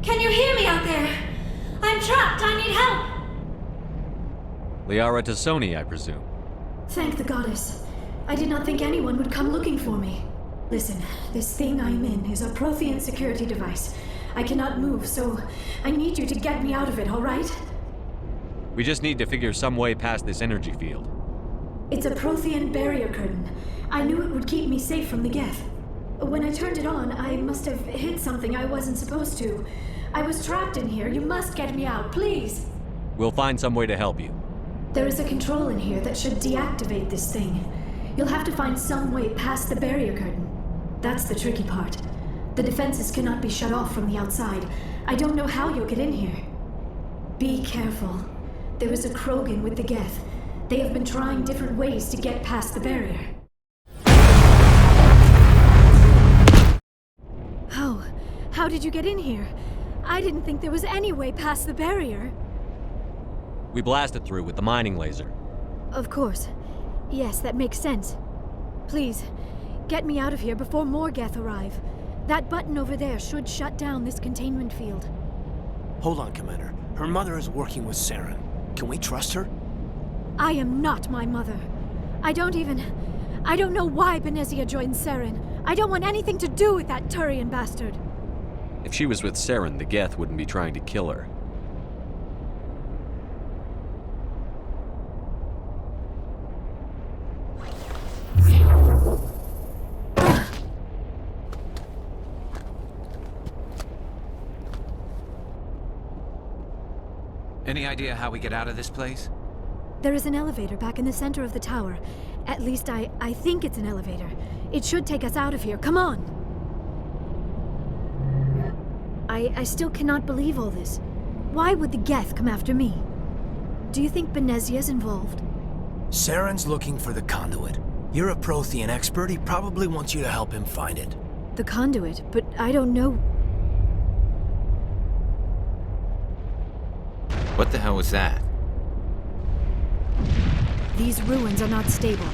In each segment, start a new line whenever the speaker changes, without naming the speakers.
Can you hear me out there? I'm trapped. I need help.
Liara to Sony, I presume.
Thank the goddess. I did not think anyone would come looking for me. Listen, this thing I'm in is a Prothean security device. I cannot move, so I need you to get me out of it, all right?
We just need to figure some way past this energy field.
It's a Prothean barrier curtain. I knew it would keep me safe from the Geth. When I turned it on, I must have hit something I wasn't supposed to. I was trapped in here. You must get me out, please.
We'll find some way to help you.
There is a control in here that should deactivate this thing. You'll have to find some way past the barrier curtain. That's the tricky part. The defenses cannot be shut off from the outside. I don't know how you'll get in here. Be careful. There is a Krogan with the Geth. They have been trying different ways to get past the barrier. How did you get in here? I didn't think there was any way past the barrier.
We blasted through with the mining laser.
Of course. Yes, that makes sense. Please, get me out of here before more Geth arrive. That button over there should shut down this containment field.
Hold on, Commander. Her mother is working with Saren. Can we trust her?
I am not my mother. I don't know why Benezia joined Saren. I don't want anything to do with that Turian bastard.
If she was with Saren, the Geth wouldn't be trying to kill her.
Any idea how we get out of this place?
There is an elevator back in the center of the tower. At least I think it's an elevator. It should take us out of here. Come on! I still cannot believe all this. Why would the Geth come after me? Do you think Benezia's involved?
Saren's looking for the conduit. You're a Prothean expert. He probably wants you to help him find it.
The conduit? But I don't know.
What the hell was that?
These ruins are not stable.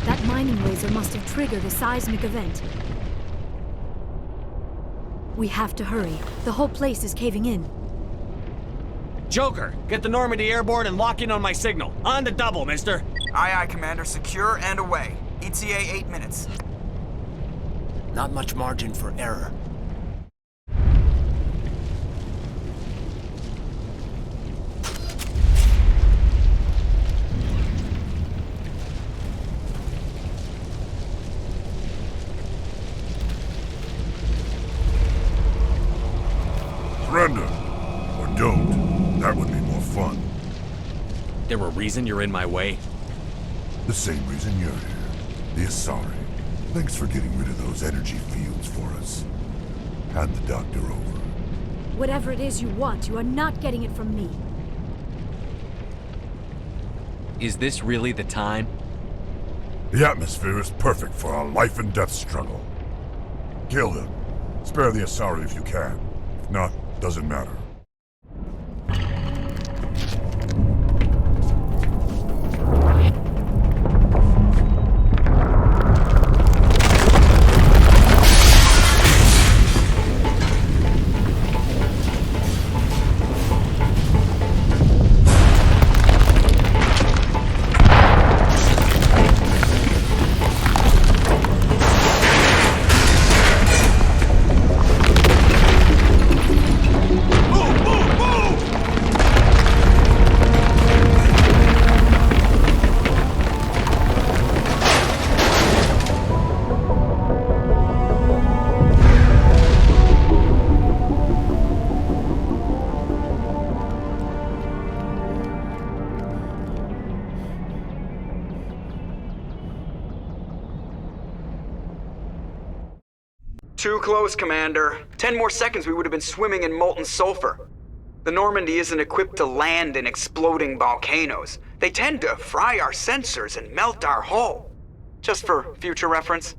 That mining laser must have triggered a seismic event. We have to hurry. The whole place is caving in.
Joker, get the Normandy airborne and lock in on my signal. On the double, mister.
Aye, aye, Commander. Secure and away. ETA 8 minutes.
Not much margin for error.
Surrender. Or don't. That would be more fun.
There a reason you're in my way?
The same reason you're here. The Asari. Thanks for getting rid of those energy fields for us. Hand the doctor over.
Whatever it is you want, you are not getting it from me.
Is this really the time?
The atmosphere is perfect for a life and death struggle. Kill him. Spare the Asari if you can. If not, doesn't matter.
Too close, Commander. 10 more seconds we would have been swimming in molten sulfur. The Normandy isn't equipped to land in exploding volcanoes. They tend to fry our sensors and melt our hull. Just for future reference.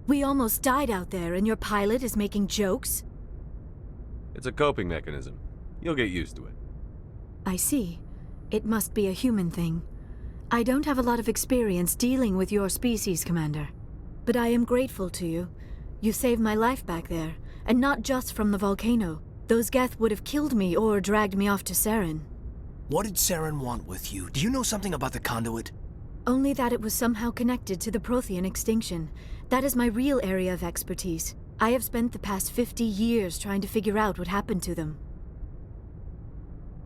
We almost died out there, and your pilot is making jokes?
It's a coping mechanism. You'll get used to it.
I see. It must be a human thing. I don't have a lot of experience dealing with your species, Commander. But I am grateful to you. You saved my life back there, and not just from the volcano.
Those Geth would have killed me or dragged me off to Saren.
What did Saren want with you? Do you know something about the conduit?
Only that it was somehow connected to the Prothean extinction. That is my real area of expertise. I have spent the past 50 years trying to figure out what happened to them.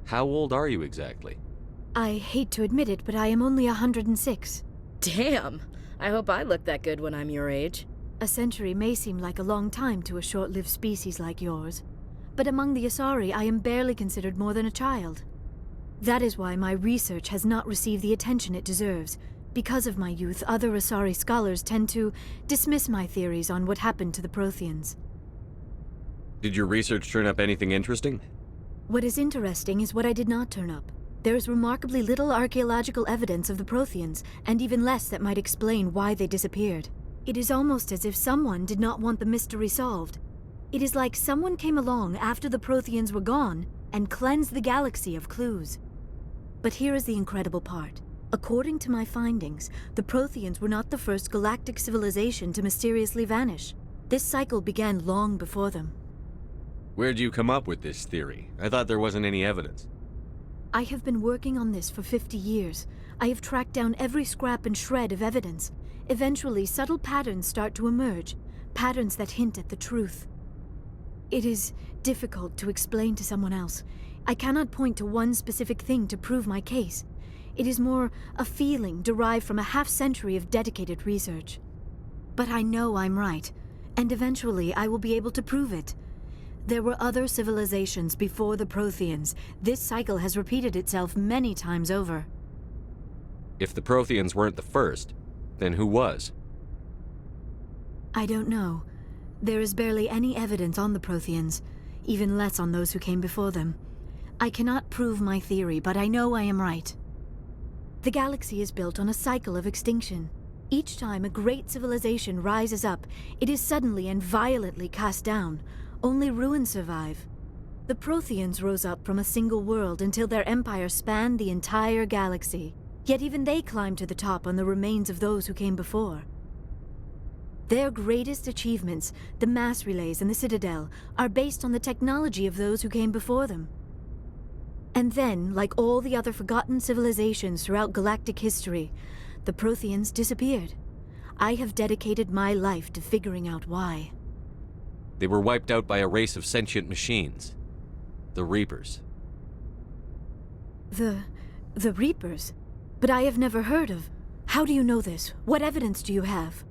How old are you exactly?
I hate to admit it, but I am only 106.
Damn! I hope I look that good when I'm your age.
A century may seem like a long time to a short-lived species like yours, but among the Asari I am barely considered more than a child. That is why my research has not received the attention it deserves. Because of my youth, other Asari scholars tend to dismiss my theories on what happened to the Protheans.
Did your research turn up anything interesting?
What is interesting is what I did not turn up. There is remarkably little archaeological evidence of the Protheans, and even less that might explain why they disappeared. It is almost as if someone did not want the mystery solved. It is like someone came along after the Protheans were gone and cleansed the galaxy of clues. But here is the incredible part. According to my findings, the Protheans were not the first galactic civilization to mysteriously vanish. This cycle began long before them.
Where'd you come up with this theory? I thought there wasn't any evidence.
I have been working on this for 50 years. I have tracked down every scrap and shred of evidence. Eventually, subtle patterns start to emerge, patterns that hint at the truth. It is difficult to explain to someone else. I cannot point to one specific thing to prove my case. It is more a feeling derived from a half-century of dedicated research. But I know I'm right, and eventually I will be able to prove it. There were other civilizations before the Protheans. This cycle has repeated itself many times over.
If the Protheans weren't the first, then who was?
I don't know. There is barely any evidence on the Protheans, even less on those who came before them. I cannot prove my theory, but I know I am right. The galaxy is built on a cycle of extinction. Each time a great civilization rises up, it is suddenly and violently cast down. Only ruins survive. The Protheans rose up from a single world until their empire spanned the entire galaxy. Yet even they climbed to the top on the remains of those who came before. Their greatest achievements, the mass relays and the Citadel, are based on the technology of those who came before them. And then, like all the other forgotten civilizations throughout galactic history, the Protheans disappeared. I have dedicated my life to figuring out why.
They were wiped out by a race of sentient machines. The Reapers.
The Reapers? But I have never heard of. How do you know this? What evidence do you have?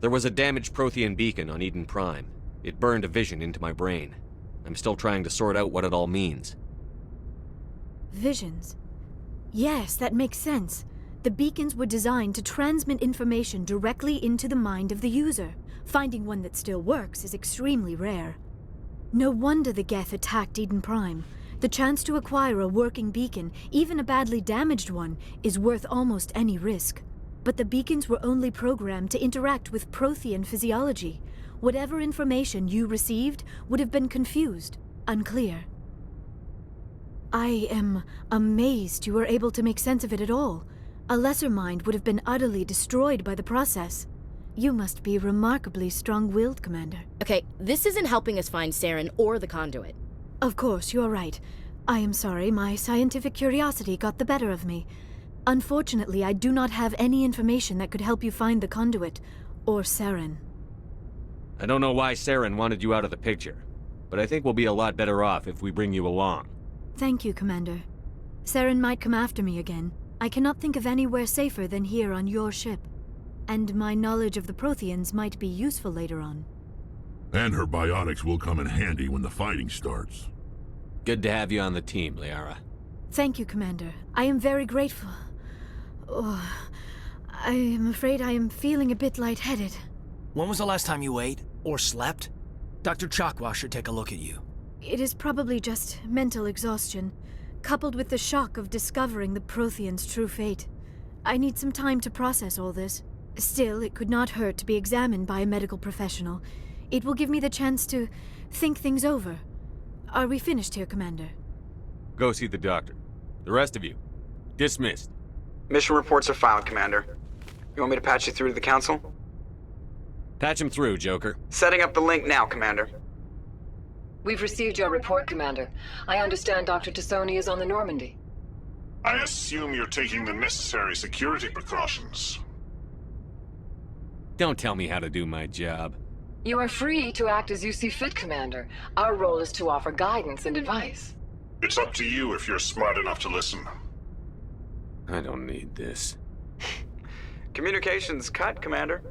There was a damaged Prothean beacon on Eden Prime. It burned a vision into my brain. I'm still trying to sort out what it all means.
Visions? Yes, that makes sense. The beacons were designed to transmit information directly into the mind of the user. Finding one that still works is extremely rare. No wonder the Geth attacked Eden Prime. The chance to acquire a working beacon, even a badly damaged one, is worth almost any risk. But the beacons were only programmed to interact with Prothean physiology. Whatever information you received would have been confused, unclear. I am amazed you were able to make sense of it at all. A lesser mind would have been utterly destroyed by the process. You must be remarkably strong-willed, Commander.
Okay, this isn't helping us find Saren or the conduit.
Of course, you are right. I am sorry, my scientific curiosity got the better of me. Unfortunately, I do not have any information that could help you find the conduit, or Saren.
I don't know why Saren wanted you out of the picture, but I think we'll be a lot better off if we bring you along.
Thank you, Commander. Saren might come after me again. I cannot think of anywhere safer than here on your ship. And my knowledge of the Protheans might be useful later on.
And her biotics will come in handy when the fighting starts.
Good to have you on the team, Liara.
Thank you, Commander. I am very grateful. Oh, I am afraid I am feeling a bit lightheaded.
When was the last time you ate? Or slept? Dr. Chakwa should take a look at you.
It is probably just mental exhaustion, coupled with the shock of discovering the Protheans' true fate. I need some time to process all this. Still, it could not hurt to be examined by a medical professional. It will give me the chance to think things over. Are we finished here, Commander?
Go see the doctor. The rest of you, dismissed.
Mission reports are filed, Commander. You want me to patch you through to the Council?
Patch him through, Joker.
Setting up the link now, Commander.
We've received your report, Commander. I understand Dr. Tassoni is on the Normandy.
I assume you're taking the necessary security precautions.
Don't tell me how to do my job.
You are free to act as you see fit, Commander. Our role is to offer guidance and advice.
It's up to you if you're smart enough to listen.
I don't need this.
Communications cut, Commander.